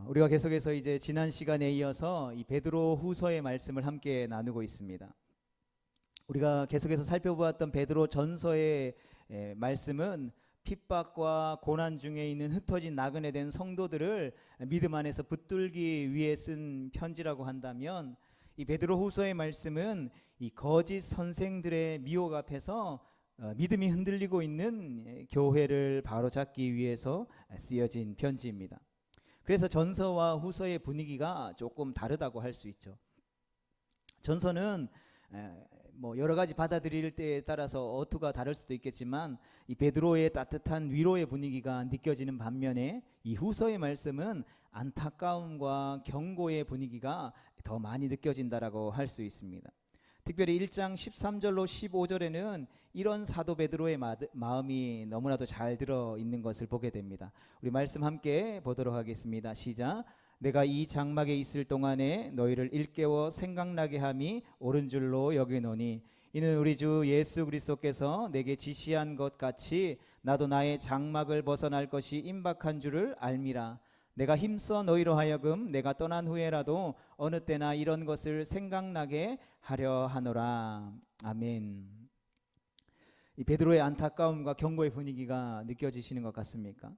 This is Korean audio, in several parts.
우리가 계속해서 이제 지난 시간에 이어서 이 베드로 후서의 말씀을 함께 나누고 있습니다. 우리가 계속해서 살펴보았던 베드로 전서의 말씀은 핍박과 고난 중에 있는 흩어진 나그네 된 성도들을 믿음 안에서 붙들기 위해 쓴 편지라고 한다면, 이 베드로 후서의 말씀은 이 거짓 선생들의 미혹 앞에서 믿음이 흔들리고 있는 교회를 바로잡기 위해서 쓰여진 편지입니다. 그래서 전서와 후서의 분위기가 조금 다르다고 할 수 있죠. 전서는 뭐 여러 가지 받아들일 때에 따라서 어투가 다를 수도 있겠지만, 이 베드로의 따뜻한 위로의 분위기가 느껴지는 반면에 이 후서의 말씀은 안타까움과 경고의 분위기가 더 많이 느껴진다라고 할 수 있습니다. 특별히 1장 13절로 15절에는 이런 사도 베드로의 마음이 너무나도 잘 들어있는 것을 보게 됩니다. 우리 말씀 함께 보도록 하겠습니다. 시작. 내가 이 장막에 있을 동안에 너희를 일깨워 생각나게 함이 옳은 줄로 여기노니 이는 우리 주 예수 그리스도께서 내게 지시한 것 같이 나도 나의 장막을 벗어날 것이 임박한 줄을 알미라. 내가 힘써 너희로 하여금 내가 떠난 후에라도 어느 때나 이런 것을 생각나게 하려 하노라. 아멘. 이 베드로의 안타까움과 경고의 분위기가 느껴지시는 것 같습니까?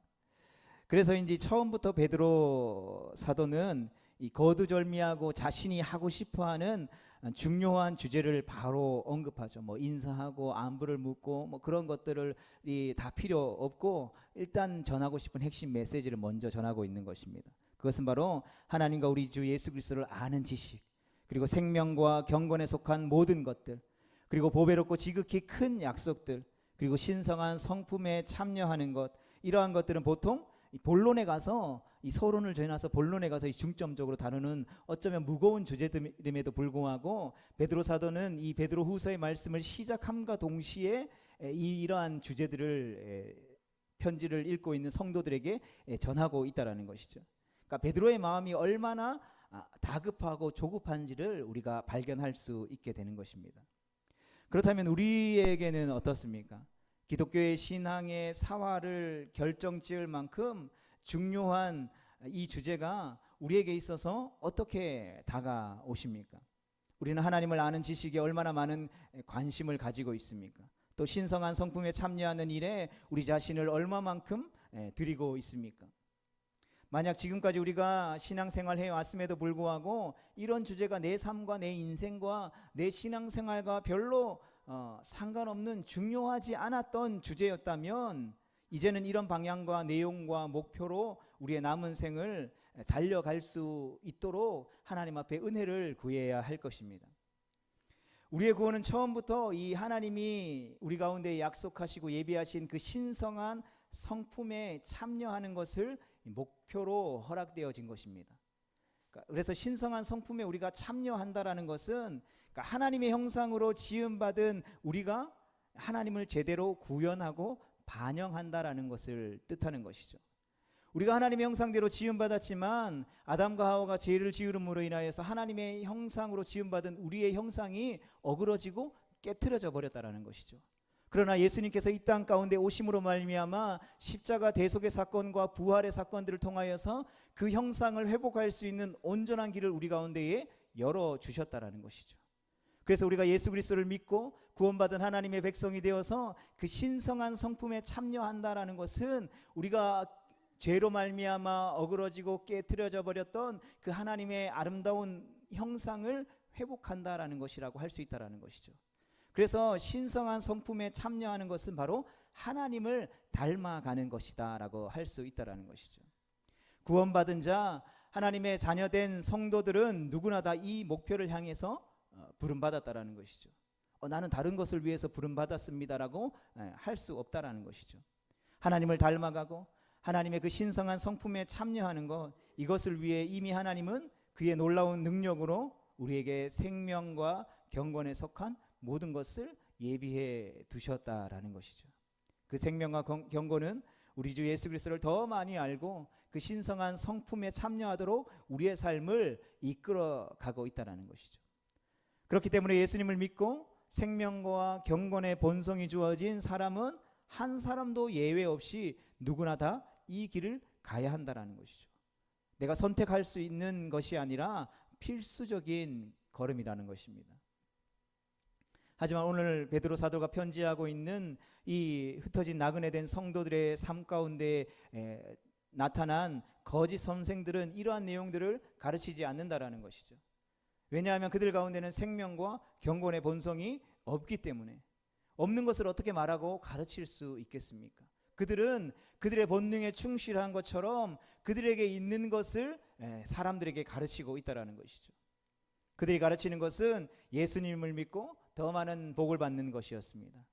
그래서인지 처음부터 베드로 사도는 이 거두절미하고 자신이 하고 싶어하는 중요한 주제를 바로 언급하죠. 뭐 인사하고 안부를 묻고 뭐 그런 것들이 다 필요 없고, 일단 전하고 싶은 핵심 메시지를 먼저 전하고 있는 것입니다. 그것은 바로 하나님과 우리 주 예수 그리스도를 아는 지식, 그리고 생명과 경건에 속한 모든 것들, 그리고 보배롭고 지극히 큰 약속들, 그리고 신성한 성품에 참여하는 것, 이러한 것들은 보통 이 본론에 가서, 이 서론을 지나서 본론에 가서 이 중점적으로 다루는 어쩌면 무거운 주제임에도 불구하고, 베드로 사도는 이 베드로 후서의 말씀을 시작함과 동시에 이러한 주제들을 편지를 읽고 있는 성도들에게 전하고 있다라는 것이죠. 그러니까 베드로의 마음이 얼마나 다급하고 조급한지를 우리가 발견할 수 있게 되는 것입니다. 그렇다면 우리에게는 어떻습니까? 기독교의 신앙의 사활을 결정지을 만큼 중요한 이 주제가 우리에게 있어서 어떻게 다가오십니까? 우리는 하나님을 아는 지식에 얼마나 많은 관심을 가지고 있습니까? 또 신성한 성품에 참여하는 일에 우리 자신을 얼마만큼 드리고 있습니까? 만약 지금까지 우리가 신앙생활 해왔음에도 불구하고 이런 주제가 내 삶과 내 인생과 내 신앙생활과 별로 상관없는, 중요하지 않았던 주제였다면, 이제는 이런 방향과 내용과 목표로 우리의 남은 생을 달려갈 수 있도록 하나님 앞에 은혜를 구해야 할 것입니다. 우리의 구원은 처음부터 이 하나님이 우리 가운데 약속하시고 예비하신 그 신성한 성품에 참여하는 것을 목표로 허락되어진 것입니다. 그래서 신성한 성품에 우리가 참여한다라는 것은, 하나님의 형상으로 지음받은 우리가 하나님을 제대로 구현하고 반영한다라는 것을 뜻하는 것이죠. 우리가 하나님의 형상대로 지음받았지만 아담과 하와가 죄를 지음으로 인하여서 하나님의 형상으로 지음받은 우리의 형상이 어그러지고 깨트려져 버렸다라는 것이죠. 그러나 예수님께서 이 땅 가운데 오심으로 말미암아 십자가 대속의 사건과 부활의 사건들을 통하여서 그 형상을 회복할 수 있는 온전한 길을 우리 가운데에 열어주셨다라는 것이죠. 그래서 우리가 예수 그리스도를 믿고 구원받은 하나님의 백성이 되어서 그 신성한 성품에 참여한다라는 것은, 우리가 죄로 말미암아 어그러지고 깨트려져 버렸던 그 하나님의 아름다운 형상을 회복한다라는 것이라고 할 수 있다라는 것이죠. 그래서 신성한 성품에 참여하는 것은 바로 하나님을 닮아가는 것이다 라고 할 수 있다라는 것이죠. 구원받은 자, 하나님의 자녀된 성도들은 누구나 다 이 목표를 향해서 부름받았다라는 것이죠. 나는 다른 것을 위해서 부름받았습니다라고 할 수 없다라는 것이죠. 하나님을 닮아가고 하나님의 그 신성한 성품에 참여하는 것, 이것을 위해 이미 하나님은 그의 놀라운 능력으로 우리에게 생명과 경건에 속한 모든 것을 예비해 두셨다라는 것이죠. 그 생명과 경건은 우리 주 예수 그리스도를 더 많이 알고 그 신성한 성품에 참여하도록 우리의 삶을 이끌어 가고 있다는 것이죠. 그렇기 때문에 예수님을 믿고 생명과 경건의 본성이 주어진 사람은 한 사람도 예외 없이 누구나 다 이 길을 가야 한다는 것이죠. 내가 선택할 수 있는 것이 아니라 필수적인 걸음이라는 것입니다. 하지만 오늘 베드로 사도가 편지하고 있는 이 흩어진 나그네 된 성도들의 삶 가운데 나타난 거짓 선생들은 이러한 내용들을 가르치지 않는다라는 것이죠. 왜냐하면 그들 가운데는 생명과 경건의 본성이 없기 때문에. 없는 것을 어떻게 말하고 가르칠 수 있겠습니까? 그들은 그들의 본능에 충실한 것처럼 그들에게 있는 것을 사람들에게 가르치고 있다라는 것이죠. 그들이 가르치는 것은 예수님을 믿고 더 많은 복을 받는 것이었습니다.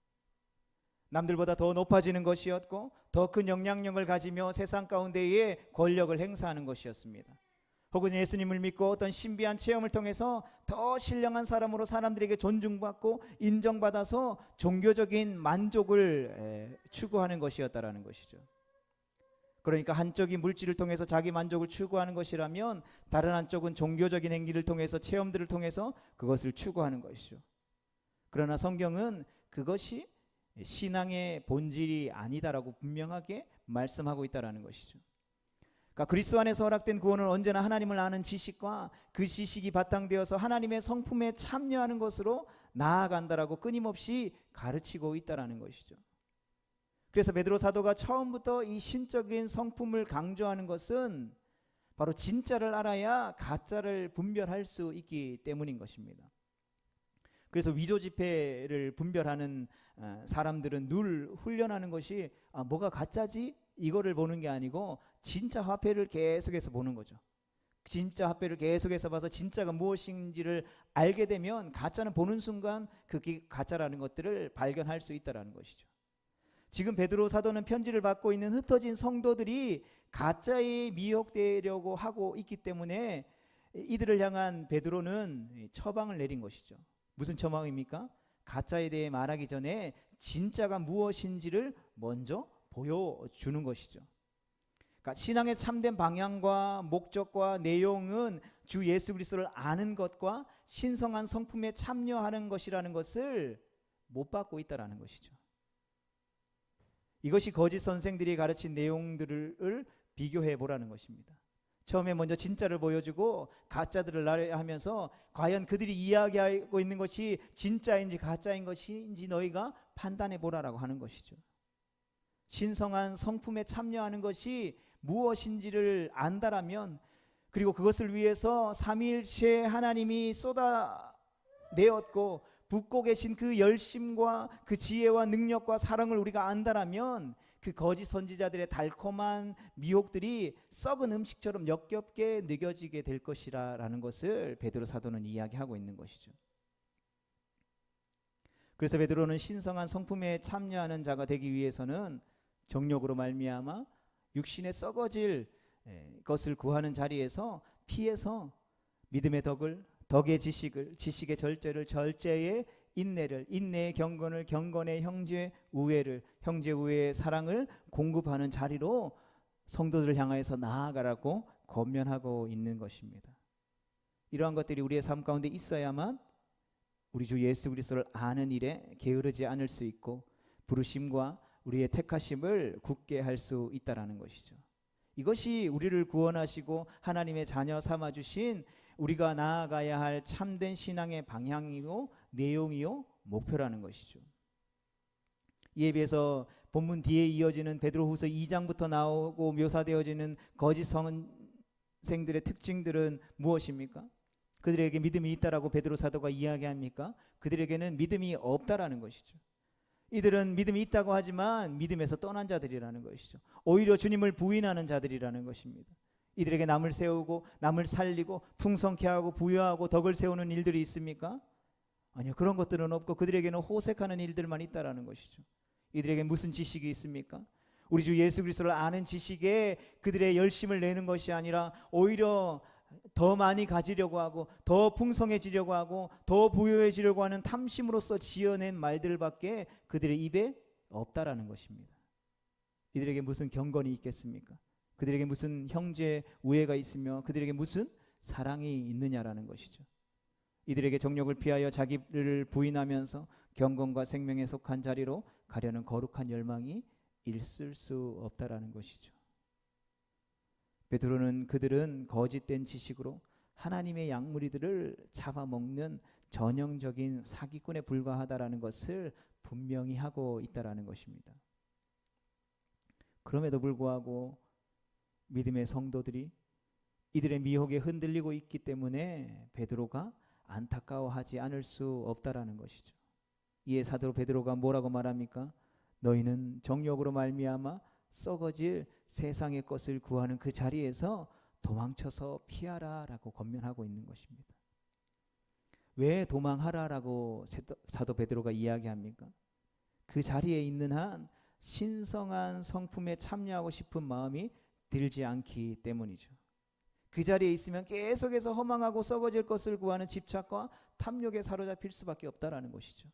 남들보다 더 높아지는 것이었고 더 큰 영향력을 가지며 세상 가운데에 권력을 행사하는 것이었습니다. 혹은 예수님을 믿고 어떤 신비한 체험을 통해서 더 신령한 사람으로 사람들에게 존중받고 인정받아서 종교적인 만족을 추구하는 것이었다라는 것이죠. 그러니까 한쪽이 물질을 통해서 자기 만족을 추구하는 것이라면 다른 한쪽은 종교적인 행위를 통해서 체험들을 통해서 그것을 추구하는 것이죠. 그러나 성경은 그것이 신앙의 본질이 아니다라고 분명하게 말씀하고 있다라는 것이죠. 그러니까 그리스도 안에서 허락된 구원은 언제나 하나님을 아는 지식과 그 지식이 바탕되어서 하나님의 성품에 참여하는 것으로 나아간다라고 끊임없이 가르치고 있다라는 것이죠. 그래서 베드로 사도가 처음부터 이 신적인 성품을 강조하는 것은 바로 진짜를 알아야 가짜를 분별할 수 있기 때문인 것입니다. 그래서 위조 지폐를 분별하는 사람들은 늘 훈련하는 것이 뭐가 가짜지? 이거를 보는 게 아니고 진짜 화폐를 계속해서 보는 거죠. 진짜 화폐를 계속해서 봐서 진짜가 무엇인지를 알게 되면 가짜는 보는 순간 그게 가짜라는 것들을 발견할 수 있다는 것이죠. 지금 베드로 사도는 편지를 받고 있는 흩어진 성도들이 가짜에 미혹되려고 하고 있기 때문에 이들을 향한 베드로는 처방을 내린 것이죠. 무슨 처방입니까? 가짜에 대해 말하기 전에 진짜가 무엇인지를 먼저 보여주는 것이죠. 그러니까 신앙의 참된 방향과 목적과 내용은 주 예수 그리스도를 아는 것과 신성한 성품에 참여하는 것이라는 것을 못 받고 있다는 것이죠. 이것이 거짓 선생들이 가르친 내용들을 비교해 보라는 것입니다. 처음에 먼저 진짜를 보여주고 가짜들을 나열하면서 하면서 과연 그들이 이야기하고 있는 것이 진짜인지 가짜인 것인지 너희가 판단해 보라라고 하는 것이죠. 신성한 성품에 참여하는 것이 무엇인지를 안다라면, 그리고 그것을 위해서 삼위일체 하나님이 쏟아내었고 붓고 계신 그 열심과 그 지혜와 능력과 사랑을 우리가 안다라면 그 거짓 선지자들의 달콤한 미혹들이 썩은 음식처럼 역겹게 느껴지게 될 것이라는 것을 베드로 사도는 이야기하고 있는 것이죠. 그래서 베드로는 신성한 성품에 참여하는 자가 되기 위해서는 정욕으로 말미암아 육신에 썩어질 것을 구하는 자리에서 피해서 믿음의 덕을, 덕의 지식을, 지식의 절제를, 절제의 인내를, 인내의 경건을, 경건의 형제 우애를, 형제 우애의 사랑을 공급하는 자리로 성도들을 향하여서 나아가라고 권면하고 있는 것입니다. 이러한 것들이 우리의 삶 가운데 있어야만 우리 주 예수 그리스도를 아는 일에 게으르지 않을 수 있고 부르심과 우리의 택하심을 굳게 할 수 있다라는 것이죠. 이것이 우리를 구원하시고 하나님의 자녀 삼아 주신 우리가 나아가야 할 참된 신앙의 방향이요, 내용이요, 목표라는 것이죠. 이에 비해서 본문 뒤에 이어지는 베드로후서 2장부터 나오고 묘사되어지는 거짓 선생들의 특징들은 무엇입니까? 그들에게 믿음이 있다라고 베드로 사도가 이야기합니까? 그들에게는 믿음이 없다라는 것이죠. 이들은 믿음이 있다고 하지만 믿음에서 떠난 자들이라는 것이죠. 오히려 주님을 부인하는 자들이라는 것입니다. 이들에게 남을 세우고 남을 살리고 풍성케 하고 부여하고 덕을 세우는 일들이 있습니까? 아니요, 그런 것들은 없고 그들에게는 호색하는 일들만 있다라는 것이죠. 이들에게 무슨 지식이 있습니까? 우리 주 예수 그리스도를 아는 지식에 그들의 열심을 내는 것이 아니라 오히려 더 많이 가지려고 하고 더 풍성해지려고 하고 더 부유해지려고 하는 탐심으로서 지어낸 말들밖에 그들의 입에 없다라는 것입니다. 이들에게 무슨 경건이 있겠습니까? 그들에게 무슨 형제 우애가 있으며 그들에게 무슨 사랑이 있느냐라는 것이죠. 이들에게 정욕을 피하여 자기를 부인하면서 경건과 생명에 속한 자리로 가려는 거룩한 열망이 있을 수 없다라는 것이죠. 베드로는 그들은 거짓된 지식으로 하나님의 약무리들을 잡아먹는 전형적인 사기꾼에 불과하다라는 것을 분명히 하고 있다라는 것입니다. 그럼에도 불구하고 믿음의 성도들이 이들의 미혹에 흔들리고 있기 때문에 베드로가 안타까워하지 않을 수 없다라는 것이죠. 이에 사도 베드로가 뭐라고 말합니까? 너희는 정욕으로 말미암아 썩어질 세상의 것을 구하는 그 자리에서 도망쳐서 피하라라고 권면하고 있는 것입니다. 왜 도망하라라고 사도 베드로가 이야기합니까? 그 자리에 있는 한 신성한 성품에 참여하고 싶은 마음이 들지 않기 때문이죠. 그 자리에 있으면 계속해서 허망하고 썩어질 것을 구하는 집착과 탐욕에 사로잡힐 수밖에 없다라는 것이죠.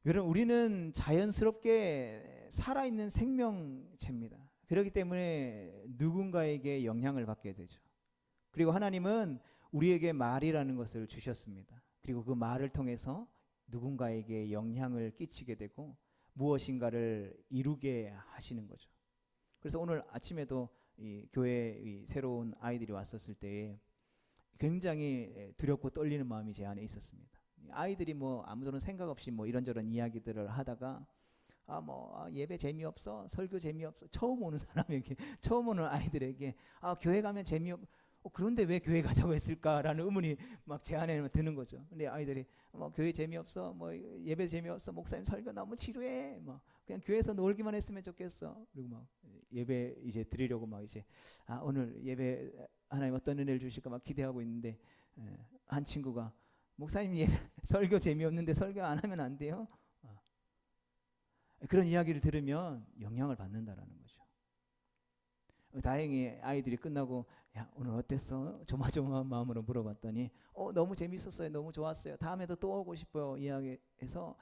여러분, 우리는 자연스럽게 살아있는 생명체입니다. 그렇기 때문에 누군가에게 영향을 받게 되죠. 그리고 하나님은 우리에게 말이라는 것을 주셨습니다. 그리고 그 말을 통해서 누군가에게 영향을 끼치게 되고 무엇인가를 이루게 하시는 거죠. 그래서 오늘 아침에도 이 교회에 새로운 아이들이 왔었을 때 굉장히 두렵고 떨리는 마음이 제 안에 있었습니다. 아이들이 뭐 아무런 생각 없이 뭐 이런저런 이야기들을 하다가 예배 재미없어, 설교 재미없어, 처음 오는 사람에게, 처음 오는 아이들에게 교회 가면 그런데 왜 교회 가자고 했을까라는 의문이 막 제 안에 드는 거죠. 근데 아이들이 교회 재미없어, 예배 재미없어, 목사님 설교 너무 지루해, 그냥 교회에서 놀기만 했으면 좋겠어. 그리고 막 예배 이제 드리려고 막 이제 오늘 예배 하나님 어떤 은혜를 주실까 막 기대하고 있는데 한 친구가 목사님 설교 재미없는데 설교 안 하면 안 돼요? 그런 이야기를 들으면 영향을 받는다라는 거죠. 다행히 아이들이 끝나고 야 오늘 어땠어? 조마조마한 마음으로 물어봤더니 너무 재밌었어요. 너무 좋았어요. 다음에도 또 오고 싶어요. 이야기해서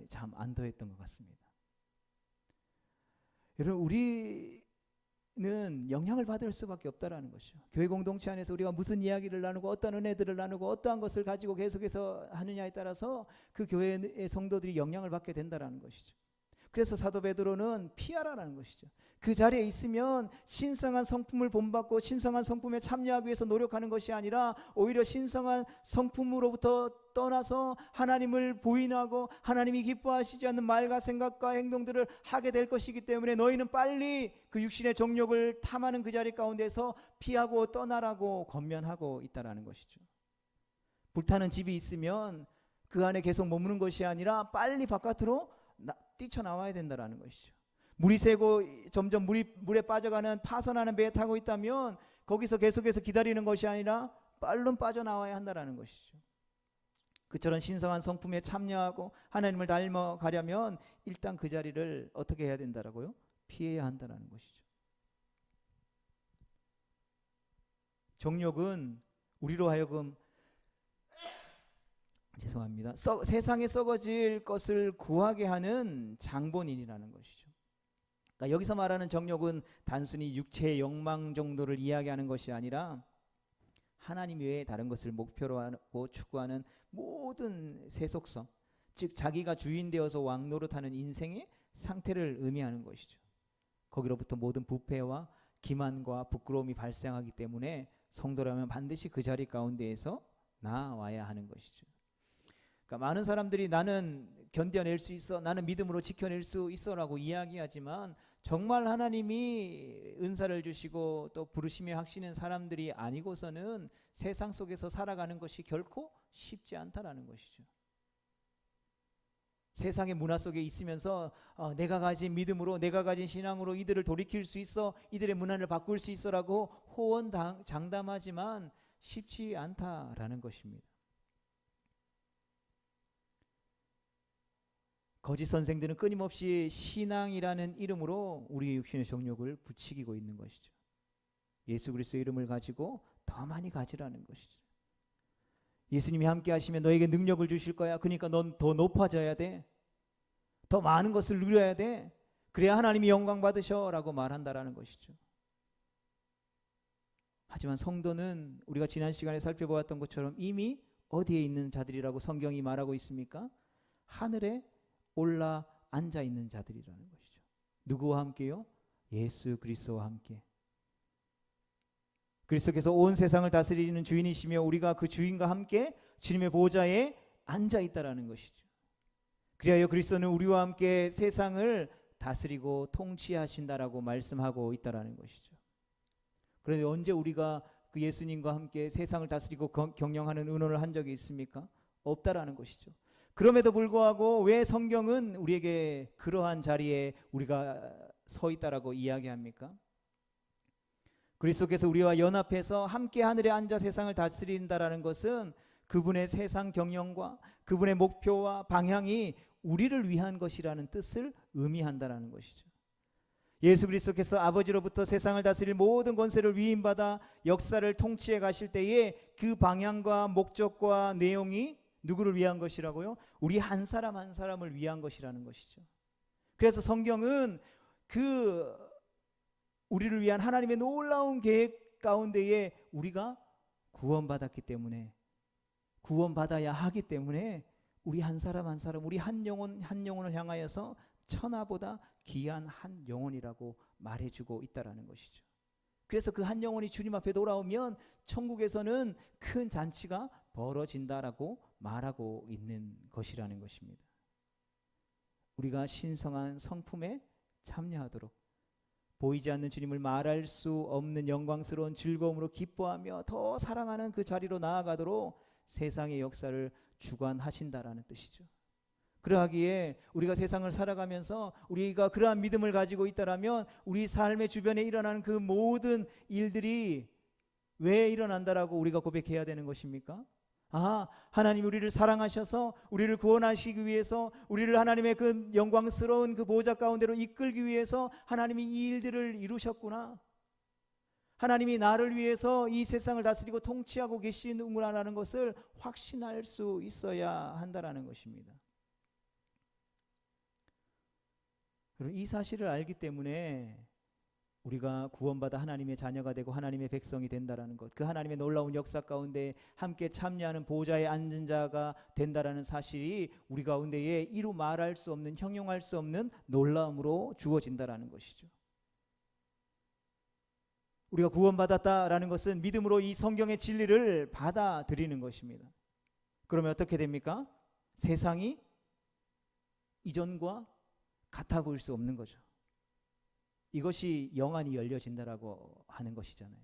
참 안도했던 것 같습니다. 여러분, 우리는 영향을 받을 수밖에 없다라는 것이죠. 교회 공동체 안에서 우리가 무슨 이야기를 나누고 어떤 은혜들을 나누고 어떠한 것을 가지고 계속해서 하느냐에 따라서 그 교회의 성도들이 영향을 받게 된다라는 것이죠. 그래서 사도 베드로는 피하라라는 것이죠. 그 자리에 있으면 신성한 성품을 본받고 신성한 성품에 참여하기 위해서 노력하는 것이 아니라 오히려 신성한 성품으로부터 떠나서 하나님을 부인하고 하나님이 기뻐하시지 않는 말과 생각과 행동들을 하게 될 것이기 때문에 너희는 빨리 그 육신의 정욕을 탐하는 그 자리 가운데서 피하고 떠나라고 권면하고 있다라는 것이죠. 불타는 집이 있으면 그 안에 계속 머무는 것이 아니라 빨리 바깥으로 뛰쳐나와야 된다라는 것이죠. 물이 새고 점점 물에 빠져가는 파선하는 배에 타고 있다면 거기서 계속해서 기다리는 것이 아니라 빨리 빠져나와야 한다라는 것이죠. 그처럼 신성한 성품에 참여하고 하나님을 닮아가려면 일단 그 자리를 어떻게 해야 된다라고요? 피해야 한다라는 것이죠. 정욕은 우리로 하여금 세상에 썩어질 것을 구하게 하는 장본인이라는 것이죠. 그러니까 여기서 말하는 정욕은 단순히 육체의 욕망 정도를 이야기하는 것이 아니라 하나님 외에 다른 것을 목표로 하고 추구하는 모든 세속성, 즉 자기가 주인 되어서 왕노릇하는 인생의 상태를 의미하는 것이죠. 거기로부터 모든 부패와 기만과 부끄러움이 발생하기 때문에 성도라면 반드시 그 자리 가운데에서 나와야 하는 것이죠. 그러니까 많은 사람들이 나는 견뎌낼 수 있어, 나는 믿음으로 지켜낼 수 있어라고 이야기하지만 정말 하나님이 은사를 주시고 또 부르심에 확신한 사람들이 아니고서는 세상 속에서 살아가는 것이 결코 쉽지 않다라는 것이죠. 세상의 문화 속에 있으면서 내가 가진 믿음으로, 내가 가진 신앙으로 이들을 돌이킬 수 있어, 이들의 문화를 바꿀 수 있어라고 호언장담하지만 쉽지 않다라는 것입니다. 거짓 선생들은 끊임없이 신앙이라는 이름으로 우리의 육신의 정욕을 부추기고 있는 것이죠. 예수 그리스도의 이름을 가지고 더 많이 가지라는 것이죠. 예수님이 함께 하시면 너에게 능력을 주실 거야. 그러니까 넌 더 높아져야 돼. 더 많은 것을 누려야 돼. 그래야 하나님이 영광 받으셔라고 말한다라는 것이죠. 하지만 성도는 우리가 지난 시간에 살펴보았던 것처럼 이미 어디에 있는 자들이라고 성경이 말하고 있습니까? 하늘에 올라 앉아 있는 자들이라는 것이죠. 누구와 함께요? 예수 그리스도와 함께. 그리스도께서 온 세상을 다스리는 주인이시며 우리가 그 주인과 함께 주님의 보좌에 앉아 있다라는 것이죠. 그리하여 그리스도는 우리와 함께 세상을 다스리고 통치하신다라고 말씀하고 있다라는 것이죠. 그런데 언제 우리가 그 예수님과 함께 세상을 다스리고 경영하는 의논을 한 적이 있습니까? 없다라는 것이죠. 그럼에도 불구하고 왜 성경은 우리에게 그러한 자리에 우리가 서 있다라고 이야기합니까? 그리스도께서 우리와 연합해서 함께 하늘에 앉아 세상을 다스린다라는 것은 그분의 세상 경영과 그분의 목표와 방향이 우리를 위한 것이라는 뜻을 의미한다라는 것이죠. 예수 그리스도께서 아버지로부터 세상을 다스릴 모든 권세를 위임받아 역사를 통치해 가실 때에 그 방향과 목적과 내용이 누구를 위한 것이라고요? 우리 한 사람 한 사람을 위한 것이라는 것이죠. 그래서 성경은 그 우리를 위한 하나님의 놀라운 계획 가운데에 우리가 구원받았기 때문에, 구원받아야 하기 때문에 우리 한 사람 한 사람, 우리 한 영혼 한 영혼을 향하여서 천하보다 귀한 한 영혼이라고 말해주고 있다라는 것이죠. 그래서 그 한 영혼이 주님 앞에 돌아오면 천국에서는 큰 잔치가 벌어진다라고 말하고 있는 것이라는 것입니다. 우리가 신성한 성품에 참여하도록 보이지 않는 주님을 말할 수 없는 영광스러운 즐거움으로 기뻐하며 더 사랑하는 그 자리로 나아가도록 세상의 역사를 주관하신다라는 뜻이죠. 그러하기에 우리가 세상을 살아가면서 우리가 그러한 믿음을 가지고 있다라면 우리 삶의 주변에 일어나는 그 모든 일들이 왜 일어난다라고 우리가 고백해야 되는 것입니까? 하나님이 우리를 사랑하셔서 우리를 구원하시기 위해서, 우리를 하나님의 그 영광스러운 그 보좌 가운데로 이끌기 위해서 하나님이 이 일들을 이루셨구나. 하나님이 나를 위해서 이 세상을 다스리고 통치하고 계시는구나라는 것을 확신할 수 있어야 한다라는 것입니다. 그리고 이 사실을 알기 때문에 우리가 구원받아 하나님의 자녀가 되고 하나님의 백성이 된다라는 것, 그 하나님의 놀라운 역사 가운데 함께 참여하는 보좌에 앉은 자가 된다라는 사실이 우리 가운데에 이루 말할 수 없는, 형용할 수 없는 놀라움으로 주어진다라는 것이죠. 우리가 구원받았다라는 것은 믿음으로 이 성경의 진리를 받아들이는 것입니다. 그러면 어떻게 됩니까? 세상이 이전과 같아 보일 수 없는 거죠. 이것이 영안이 열려진다라고 하는 것이잖아요.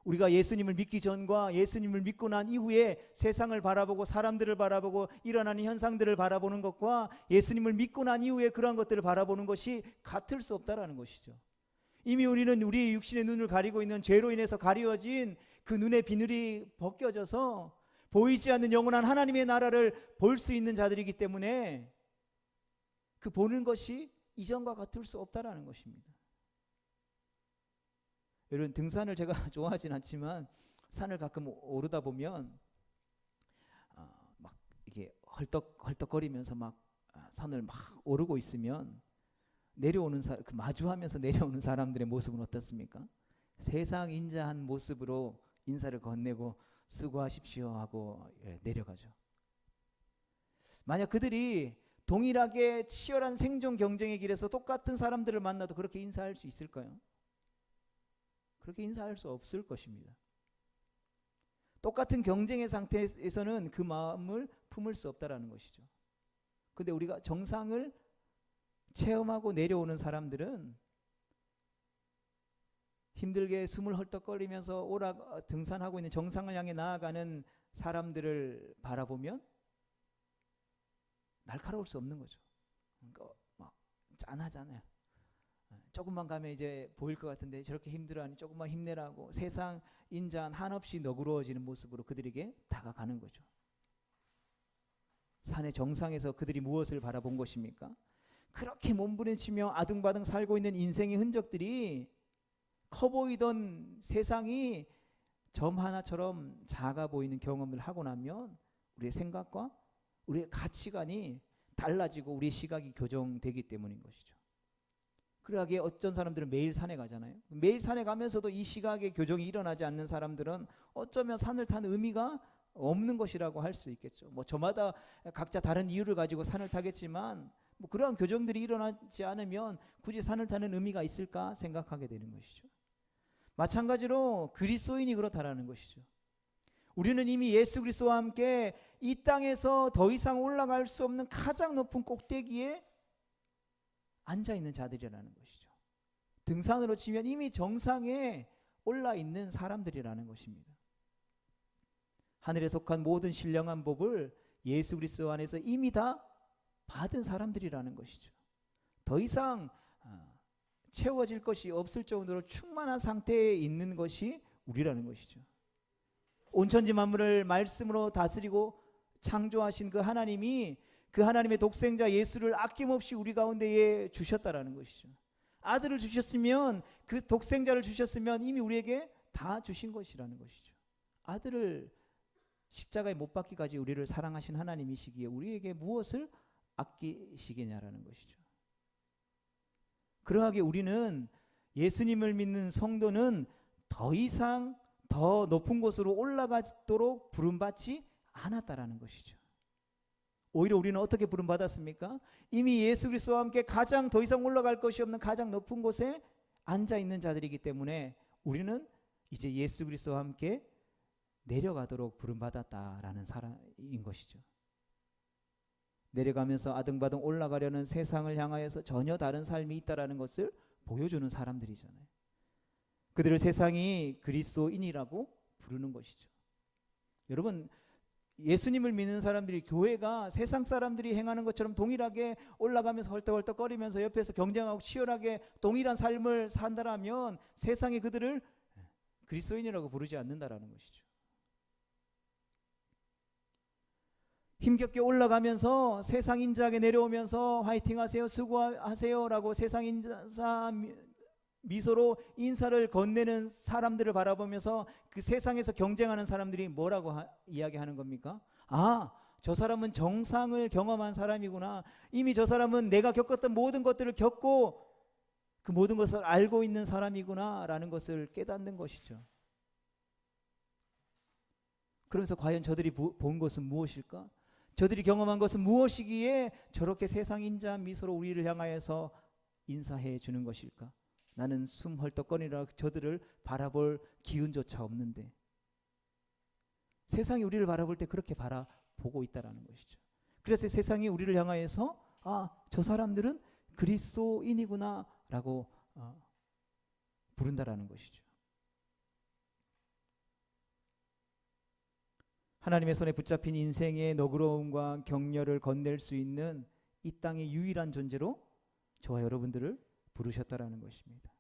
우리가 예수님을 믿기 전과 예수님을 믿고 난 이후에 세상을 바라보고 사람들을 바라보고 일어나는 현상들을 바라보는 것과 예수님을 믿고 난 이후에 그러한 것들을 바라보는 것이 같을 수 없다라는 것이죠. 이미 우리는 우리의 육신의 눈을 가리고 있는 죄로 인해서 가리워진 그 눈의 비늘이 벗겨져서 보이지 않는 영원한 하나님의 나라를 볼 수 있는 자들이기 때문에 그 보는 것이 이전과 같을 수 없다라는 것입니다. 여러분, 등산을 제가 좋아하진 않지만 산을 가끔 오르다 보면 막 이게 헐떡거리면서 막 산을 막 오르고 있으면 내려오는 그 마주하면서 내려오는 사람들의 모습은 어떻습니까? 세상 인자한 모습으로 인사를 건네고 수고하십시오 하고 내려가죠. 만약 그들이 동일하게 치열한 생존 경쟁의 길에서 똑같은 사람들을 만나도 그렇게 인사할 수 있을까요? 그렇게 인사할 수 없을 것입니다. 똑같은 경쟁의 상태에서는 그 마음을 품을 수 없다라는 것이죠. 근데 우리가 정상을 체험하고 내려오는 사람들은 힘들게 숨을 헐떡거리면서 등산하고 있는 정상을 향해 나아가는 사람들을 바라보면 날카로울 수 없는 거죠. 그러니까 막 짠하잖아요. 조금만 가면 이제 보일 것 같은데 저렇게 힘들어하니 조금만 힘내라고 세상 인자한 한없이 너그러워지는 모습으로 그들에게 다가가는 거죠. 산의 정상에서 그들이 무엇을 바라본 것입니까? 그렇게 몸부림치며 아둥바둥 살고 있는 인생의 흔적들이 커 보이던 세상이 점 하나처럼 작아 보이는 경험을 하고 나면 우리의 생각과 우리의 가치관이 달라지고 우리의 시각이 교정되기 때문인 것이죠. 그러기에 어떤 사람들은 매일 산에 가잖아요. 매일 산에 가면서도 이 시각의 교정이 일어나지 않는 사람들은 어쩌면 산을 타는 의미가 없는 것이라고 할 수 있겠죠. 뭐 저마다 각자 다른 이유를 가지고 산을 타겠지만 뭐 그러한 교정들이 일어나지 않으면 굳이 산을 타는 의미가 있을까 생각하게 되는 것이죠. 마찬가지로 그리스도인이 그렇다라는 것이죠. 우리는 이미 예수 그리스도와 함께 이 땅에서 더 이상 올라갈 수 없는 가장 높은 꼭대기에 앉아 있는 자들이라는 것이죠. 등산으로 치면 이미 정상에 올라 있는 사람들이라는 것입니다. 하늘에 속한 모든 신령한 복을 예수 그리스도 안에서 이미 다 받은 사람들이라는 것이죠. 더 이상 채워질 것이 없을 정도로 충만한 상태에 있는 것이 우리라는 것이죠. 온천지 만물을 말씀으로 다스리고 창조하신 그 하나님이 그 하나님의 독생자 예수를 아낌없이 우리 가운데에 주셨다라는 것이죠. 아들을 주셨으면, 그 독생자를 주셨으면 이미 우리에게 다 주신 것이라는 것이죠. 아들을 십자가에 못 박기까지 우리를 사랑하신 하나님이시기에 우리에게 무엇을 아끼시겠냐라는 것이죠. 그러하게 우리는, 예수님을 믿는 성도는 더 이상 더 높은 곳으로 올라가도록 부름받지 않았다라는 것이죠. 오히려 우리는 어떻게 부름받았습니까? 이미 예수 그리스도와 함께 가장 더 이상 올라갈 것이 없는 가장 높은 곳에 앉아 있는 자들이기 때문에 우리는 이제 예수 그리스도와 함께 내려가도록 부름받았다라는 사람인 것이죠. 내려가면서 아등바등 올라가려는 세상을 향하여서 전혀 다른 삶이 있다라는 것을 보여주는 사람들이잖아요. 그들을 세상이 그리스도인이라고 부르는 것이죠. 여러분, 예수님을 믿는 사람들이, 교회가 세상 사람들이 행하는 것처럼 동일하게 올라가면서 헐떡헐떡거리면서 옆에서 경쟁하고 치열하게 동일한 삶을 산다라면 세상이 그들을 그리스도인이라고 부르지 않는다라는 것이죠. 힘겹게 올라가면서 세상 인자하게 내려오면서 화이팅 하세요, 수고하세요 라고 세상 인자 미소로 인사를 건네는 사람들을 바라보면서 그 세상에서 경쟁하는 사람들이 뭐라고 이야기하는 겁니까? 아, 저 사람은 정상을 경험한 사람이구나. 이미 저 사람은 내가 겪었던 모든 것들을 겪고 그 모든 것을 알고 있는 사람이구나 라는 것을 깨닫는 것이죠. 그러면서 과연 저들이 본 것은 무엇일까? 저들이 경험한 것은 무엇이기에 저렇게 세상 인자한 미소로 우리를 향하여서 인사해 주는 것일까? 나는 숨 헐떡거리라 저들을 바라볼 기운조차 없는데, 세상이 우리를 바라볼 때 그렇게 바라보고 있다라는 것이죠. 그래서 세상이 우리를 향하여서 저 사람들은 그리스도인이구나 라고 부른다라는 것이죠. 하나님의 손에 붙잡힌 인생의 너그러움과 격려를 건넬 수 있는 이 땅의 유일한 존재로 저와 여러분들을 부르셨다라는 것입니다.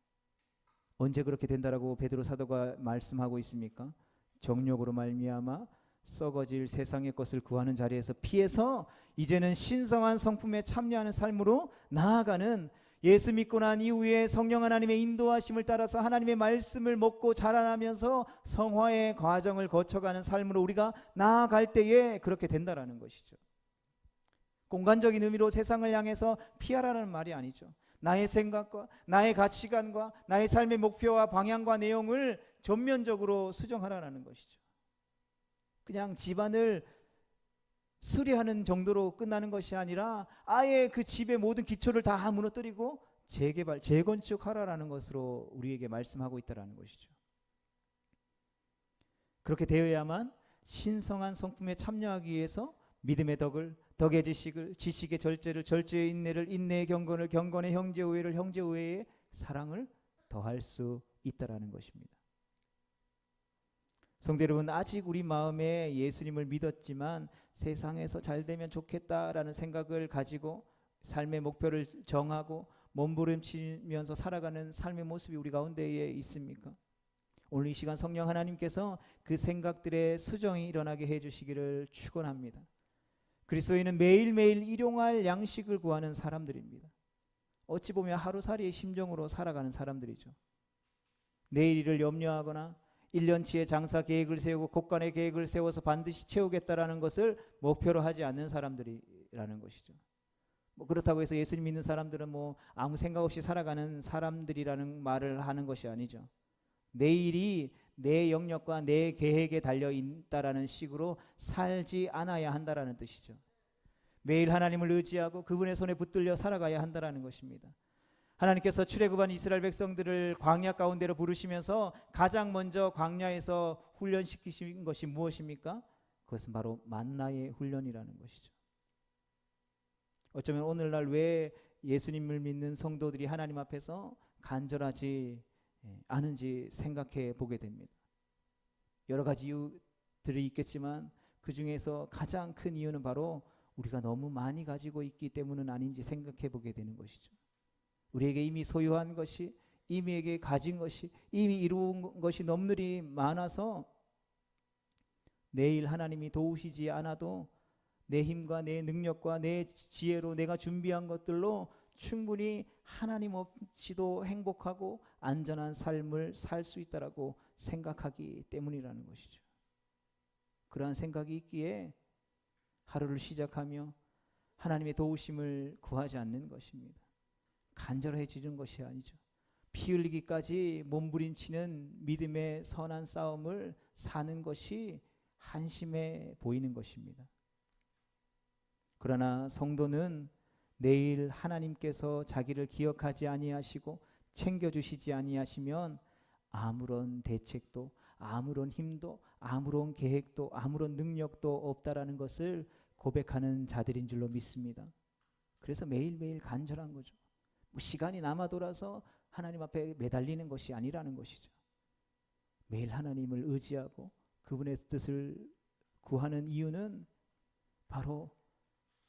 언제 그렇게 된다라고 베드로 사도가 말씀하고 있습니까? 정욕으로 말미암아 썩어질 세상의 것을 구하는 자리에서 피해서 이제는 신성한 성품에 참여하는 삶으로 나아가는, 예수 믿고 난 이후에 성령 하나님의 인도하심을 따라서 하나님의 말씀을 먹고 자라나면서 성화의 과정을 거쳐가는 삶으로 우리가 나아갈 때에 그렇게 된다라는 것이죠. 공간적인 의미로 세상을 향해서 피하라는 말이 아니죠. 나의 생각과 나의 가치관과 나의 삶의 목표와 방향과 내용을 전면적으로 수정하라는 것이죠. 그냥 집안을 수리하는 정도로 끝나는 것이 아니라 아예 그 집의 모든 기초를 다 무너뜨리고 재개발, 재건축하라는 것으로 우리에게 말씀하고 있다는 것이죠. 그렇게 되어야만 신성한 성품에 참여하기 위해서 믿음의 덕의 지식을, 지식의 절제를, 절제의 인내를, 인내의 경건을, 경건의 형제 우애를, 형제 우애의 사랑을 더할 수 있다라는 것입니다. 성도 여러분, 아직 우리 마음에 예수님을 믿었지만 세상에서 잘 되면 좋겠다라는 생각을 가지고 삶의 목표를 정하고 몸부림치면서 살아가는 삶의 모습이 우리 가운데에 있습니까? 오늘 이 시간 성령 하나님께서 그 생각들의 수정이 일어나게 해주시기를 축원합니다. 그리스도인은 매일매일 일용할 양식을 구하는 사람들입니다. 어찌 보면 하루살이의 심정으로 살아가는 사람들이죠. 내일 일을 염려하거나 1년치의 장사 계획을 세우고 곳간의 계획을 세워서 반드시 채우겠다라는 것을 목표로 하지 않는 사람들이라는 것이죠. 그렇다고 해서 예수님 믿는 사람들은 아무 생각 없이 살아가는 사람들이라는 말을 하는 것이 아니죠. 내일이 내 영역과 내 계획에 달려 있다라는 식으로 살지 않아야 한다라는 뜻이죠. 매일 하나님을 의지하고 그분의 손에 붙들려 살아가야 한다라는 것입니다. 하나님께서 출애굽한 이스라엘 백성들을 광야 가운데로 부르시면서 가장 먼저 광야에서 훈련시키신 것이 무엇입니까? 그것은 바로 만나의 훈련이라는 것이죠. 어쩌면 오늘날 왜 예수님을 믿는 성도들이 하나님 앞에서 간절하지 않은지 생각해 보게 됩니다. 여러 가지 이유들이 있겠지만 그 중에서 가장 큰 이유는 바로 우리가 너무 많이 가지고 있기 때문은 아닌지 생각해 보게 되는 것이죠. 우리에게 이미 소유한 것이, 이미에게 가진 것이, 이미 이루은 것이 너무들이 많아서 내일 하나님이 도우시지 않아도 내 힘과 내 능력과 내 지혜로 내가 준비한 것들로 충분히 하나님 없이도 행복하고 안전한 삶을 살 수 있다라고 생각하기 때문이라는 것이죠. 그러한 생각이 있기에 하루를 시작하며 하나님의 도우심을 구하지 않는 것입니다. 간절해지는 것이 아니죠. 피 흘리기까지 몸부림치는 믿음의 선한 싸움을 사는 것이 한심해 보이는 것입니다. 그러나 성도는 내일 하나님께서 자기를 기억하지 아니하시고 챙겨주시지 아니하시면 아무런 대책도, 아무런 힘도, 아무런 계획도, 아무런 능력도 없다라는 것을 고백하는 자들인 줄로 믿습니다. 그래서 매일매일 간절한 거죠. 시간이 남아 돌아서 하나님 앞에 매달리는 것이 아니라는 것이죠. 매일 하나님을 의지하고 그분의 뜻을 구하는 이유는 바로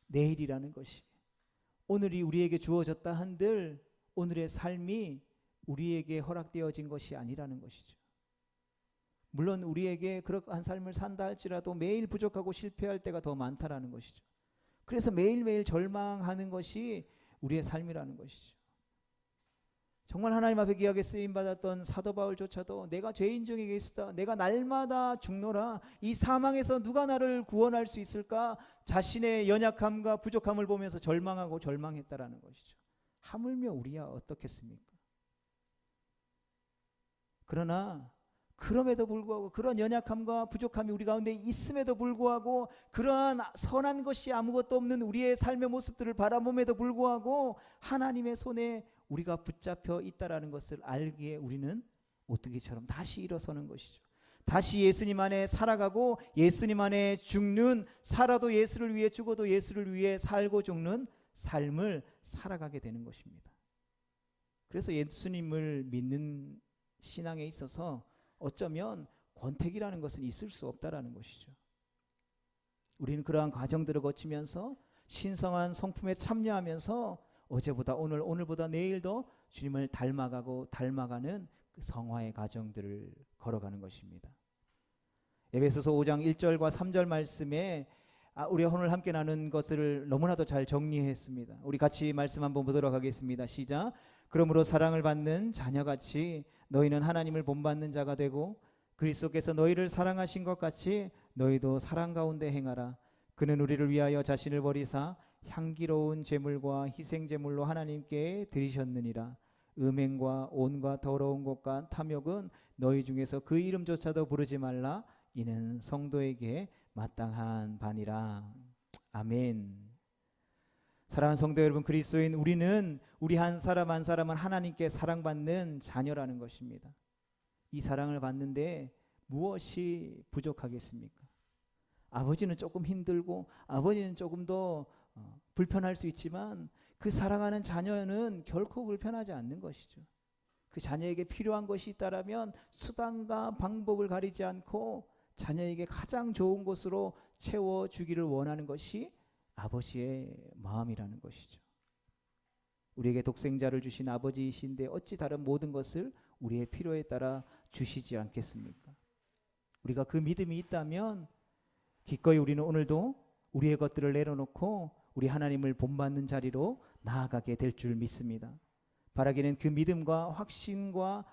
내일이라는 것이, 오늘이 우리에게 주어졌다 한들 오늘의 삶이 우리에게 허락되어진 것이 아니라는 것이죠. 물론 우리에게 그러한 삶을 산다 할지라도 매일 부족하고 실패할 때가 더 많다라는 것이죠. 그래서 매일매일 절망하는 것이 우리의 삶이라는 것이죠. 정말 하나님 앞에 귀하게 쓰임받았던 사도 바울조차도 내가 죄인 중에 계시다, 내가 날마다 죽노라, 이 사망에서 누가 나를 구원할 수 있을까, 자신의 연약함과 부족함을 보면서 절망하고 절망했다라는 것이죠. 하물며 우리야 어떻겠습니까? 그러나 그럼에도 불구하고, 그런 연약함과 부족함이 우리 가운데 있음에도 불구하고, 그러한 선한 것이 아무것도 없는 우리의 삶의 모습들을 바라봄에도 불구하고 하나님의 손에 우리가 붙잡혀 있다라는 것을 알기에 우리는 오뚜기처럼 다시 일어서는 것이죠. 다시 예수님 안에 살아가고 예수님 안에 죽는, 살아도 예수를 위해 죽어도 예수를 위해 살고 죽는 삶을 살아가게 되는 것입니다. 그래서 예수님을 믿는 신앙에 있어서 어쩌면 권태기라는 것은 있을 수 없다라는 것이죠. 우리는 그러한 과정들을 거치면서 신성한 성품에 참여하면서 어제보다 오늘, 오늘보다 내일 더 주님을 닮아가고 닮아가는 그 성화의 과정들을 걸어가는 것입니다. 에베소서 5장 1절과 3절 말씀에 우리 오늘 함께 나눈 것을 너무나도 잘 정리했습니다. 우리 같이 말씀 한번 보도록 하겠습니다. 시작. 그러므로 사랑을 받는 자녀같이 너희는 하나님을 본받는 자가 되고 그리스도께서 너희를 사랑하신 것 같이 너희도 사랑 가운데 행하라. 그는 우리를 위하여 자신을 버리사 향기로운 제물과 희생 제물로 하나님께 드리셨느니라. 음행과 온갖 더러운 것과 탐욕은 너희 중에서 그 이름조차도 부르지 말라. 이는 성도에게 마땅한 바니라. 아멘. 사랑하는 성도 여러분, 그리스도인 우리는 우리 한 사람 한 사람은 하나님께 사랑받는 자녀라는 것입니다. 이 사랑을 받는데 무엇이 부족하겠습니까? 아버지는 조금 힘들고 아버지는 조금 더 불편할 수 있지만 그 사랑하는 자녀는 결코 불편하지 않는 것이죠. 그 자녀에게 필요한 것이 있다라면 수단과 방법을 가리지 않고 자녀에게 가장 좋은 것으로 채워주기를 원하는 것이 아버지의 마음이라는 것이죠. 우리에게 독생자를 주신 아버지이신데 어찌 다른 모든 것을 우리의 필요에 따라 주시지 않겠습니까? 우리가 그 믿음이 있다면 기꺼이 우리는 오늘도 우리의 것들을 내려놓고 우리 하나님을 본받는 자리로 나아가게 될 줄 믿습니다. 바라기는 그 믿음과 확신과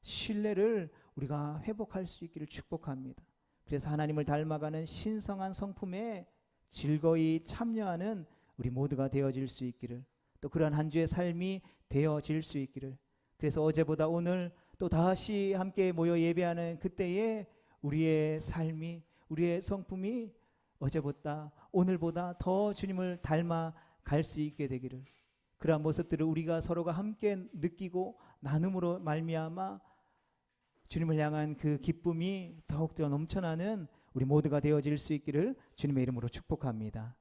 신뢰를 우리가 회복할 수 있기를 축복합니다. 그래서 하나님을 닮아가는 신성한 성품에 즐거이 참여하는 우리 모두가 되어질 수 있기를, 또 그러한 한 주의 삶이 되어질 수 있기를, 그래서 어제보다 오늘 또 다시 함께 모여 예배하는 그때에 우리의 삶이, 우리의 성품이 어제보다 오늘보다 더 주님을 닮아갈 수 있게 되기를, 그러한 모습들을 우리가 서로가 함께 느끼고 나눔으로 말미암아 주님을 향한 그 기쁨이 더욱더 넘쳐나는 우리 모두가 되어질 수 있기를 주님의 이름으로 축복합니다.